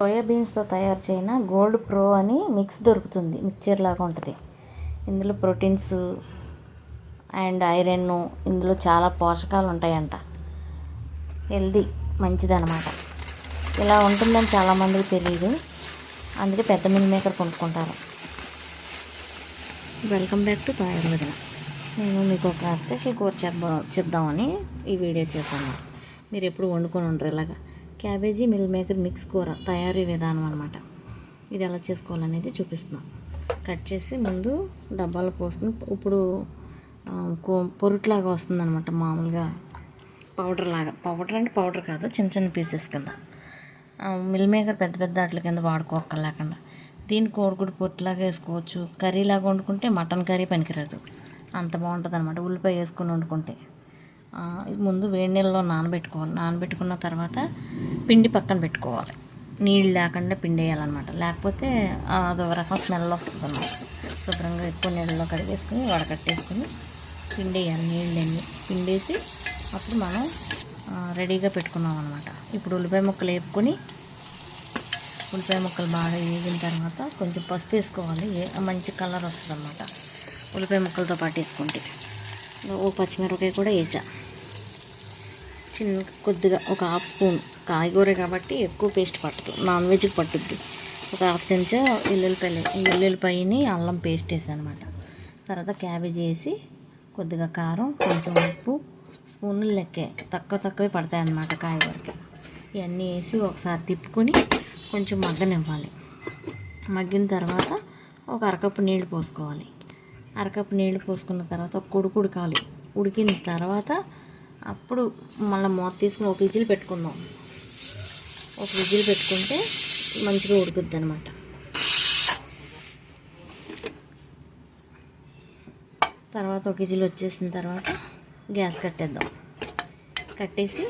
Soya బీన్స్తో తయారు చేయన gold pro అని mix దొరుకుతుంది. మిక్చర్ లాగా ఉంటుంది. ఇందులో ప్రోటీన్స్ అండ్ ఐరన్, ఇందులో చాలా పోషకాలు ఉంటాయంట. హెల్దీ, మంచిదన్నమాట. ఇలా ఉంటుందని చాలామందికి తెలియదు. అందుకే పెద్ద మిల్ మేకర్ కొనుక్కుంటారు. Welcome back to Ayurveda. నేను మీకు ఒక స్పెషల్ కూర చెప్దామని ఈ వీడియో చేశాను. మీరు ఎప్పుడు వండుకొని ఉండరు ఇలాగా. క్యాబేజీ మిల్ మేకర్ మిక్స్ కూర తయారీ విధానం అనమాట. ఇది ఎలా చేసుకోవాలనేది చూపిస్తున్నాం. కట్ చేసి ముందు డబ్బాలో పోస్తుంది. ఇప్పుడు పొరుట్లాగా వస్తుందన్నమాట. మామూలుగా పౌడర్ లాగా. పౌడర్ అంటే పౌడర్ కాదు, చిన్న చిన్న పీసెస్ కింద. మిల్ మేకర్ పెద్ద పెద్ద వాటి కింద వాడుకోక్కర్లేకుండా దీన్ని కోడిగుడ్డు పొట్టులాగా వేసుకోవచ్చు. కర్రీలాగా వండుకుంటే మటన్ కర్రీ పనికిరాదు, అంత బాగుంటుంది అనమాట. ఉల్లిపాయ వేసుకొని వండుకుంటే. ముందు వేడి నీళ్ళలో నానబెట్టుకోవాలి. నానబెట్టుకున్న తర్వాత పిండి పక్కన పెట్టుకోవాలి. నీళ్ళు లేకుండా పిండి వేయాలన్నమాట. లేకపోతే అదొక రకం స్మెల్ వస్తుంది అన్నమాట. శుభ్రంగా ఎక్కువ నీళ్ళలో కడిగేసుకుని వడకట్టేసుకుని పిండి వేయాలి. నీళ్ళన్నీ పిండేసి అప్పుడు మనం రెడీగా పెట్టుకున్నాం అనమాట. ఇప్పుడు ఉల్లిపాయ ముక్కలు వేపుకొని, ఉల్లిపాయ ముక్కలు బాగా వేగిన తర్వాత కొంచెం పసుపు వేసుకోవాలి. మంచి కలర్ వస్తుంది అన్నమాట ఉల్లిపాయ ముక్కలతో పాటు వేసుకుంటే. ఓ పచ్చిమిరపకాయ కూడా వేసా. కొద్దిగా ఒక హాఫ్ స్పూన్, కాయగూర కాబట్టి ఎక్కువ పేస్ట్ పట్టదు, నాన్ వెజ్కి పట్టుద్ది. ఒక హాఫ్ చెంచా వెల్లుల్లిపాయని అల్లం పేస్ట్ వేసాను అనమాట. తర్వాత క్యాబేజీ వేసి కొద్దిగా కారం, కొంచెం ఉప్పు, స్పూన్లు లెక్కే తక్కువే పడతాయి అన్నమాట కాయగూరకి. ఇవన్నీ వేసి ఒకసారి తిప్పుకొని కొంచెం మగ్గనివ్వాలి. మగ్గిన తర్వాత ఒక అరకప్పు నీళ్లు పోసుకోవాలి. అరకప్పు నీళ్లు పోసుకున్న తర్వాత ఒక ఉడకాలి. ఉడికిన తర్వాత అప్పుడు మళ్ళీ మూత తీసుకుని ఒక విజిల్ పెట్టుకుందాం. ఒక విజిల్ పెట్టుకుంటే మంచిగా ఉడుకుద్ది అనమాట. తర్వాత ఒక విజిల్ వచ్చేసిన తర్వాత గ్యాస్ కట్టేద్దాం. కట్టేసి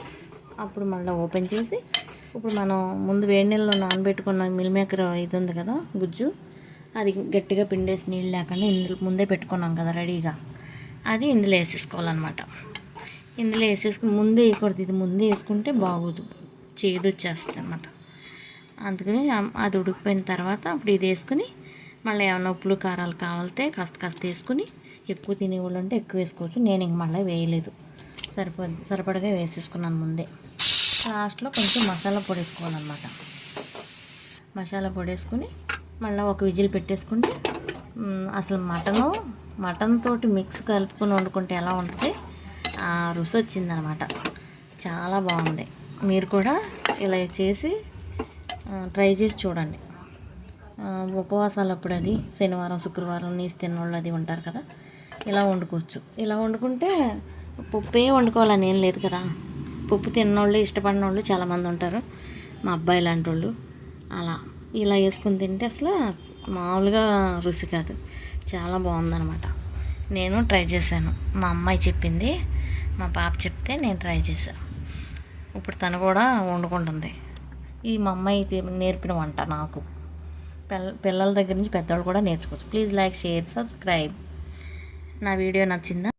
అప్పుడు మళ్ళీ ఓపెన్ చేసి, ఇప్పుడు మనం ముందు వేడి నీళ్ళలో నానబెట్టుకున్న మిల్ మేకర్ ఇది ఉంది కదా, గుజ్జు, అది గట్టిగా పిండేసి నీళ్ళు లేకుండా ఇందులో ముందే పెట్టుకున్నాం కదా రెడీగా, అది ఇందులో వేసేసుకోవాలన్నమాట. ఇందులో వేసేసుకుని ముందే వేయకూడదు. ఇది ముందే వేసుకుంటే బాగోదు, చేదు వచ్చేస్తుంది అన్నమాట. అందుకని అది ఉడికిపోయిన తర్వాత అప్పుడు ఇది వేసుకుని మళ్ళీ ఏమైనా ఉప్పులు కారాలు కావాలితే కాస్త వేసుకుని, ఎక్కువ తినేవాళ్ళు అంటే ఎక్కువ వేసుకోవచ్చు. నేను ఇంక మళ్ళీ వేయలేదు, సరిపడగా వేసేసుకున్నాను ముందే. లాస్ట్లో కొంచెం మసాలా పొడి వేసుకోవాలన్నమాట. మసాలా పొడి వేసుకుని మళ్ళీ ఒక విజిల్ పెట్టేసుకుంటే అసలు మటన్ తోటి మిక్స్ కలుపుకొని వండుకుంటే ఎలా ఉంటుంది, ఆ రుచి వచ్చిందనమాట. చాలా బాగుంది. మీరు కూడా ఇలా చేసి ట్రై చేసి చూడండి. ఉపవాసాలు అప్పుడు అది శనివారం, శుక్రవారం నీసు తిన్నోళ్ళు అది ఉంటారు కదా, ఇలా వండుకోవచ్చు. ఇలా వండుకుంటే పప్పే వండుకోవాలని ఏం లేదు కదా. పప్పు తిన్నోళ్ళు, ఇష్టపడిన వాళ్ళు చాలామంది ఉంటారు, మా అబ్బాయి లాంటి వాళ్ళు. అలా ఇలా వేసుకుని తింటే అసలు మామూలుగా రుచి కాదు, చాలా బాగుందనమాట. నేను ట్రై చేశాను. మా అమ్మాయి చెప్పింది, మా పాప చెప్తే నేను ట్రై చేశాను. ఇప్పుడు తను కూడా వండుకుంటుంది. ఇది మా అమ్మాయి నేర్పిన వంట నాకు. పిల్లల దగ్గర నుంచి పెద్దవాళ్ళు కూడా నేర్చుకోవచ్చు. Please like, share, subscribe. నా వీడియో నచ్చిందా?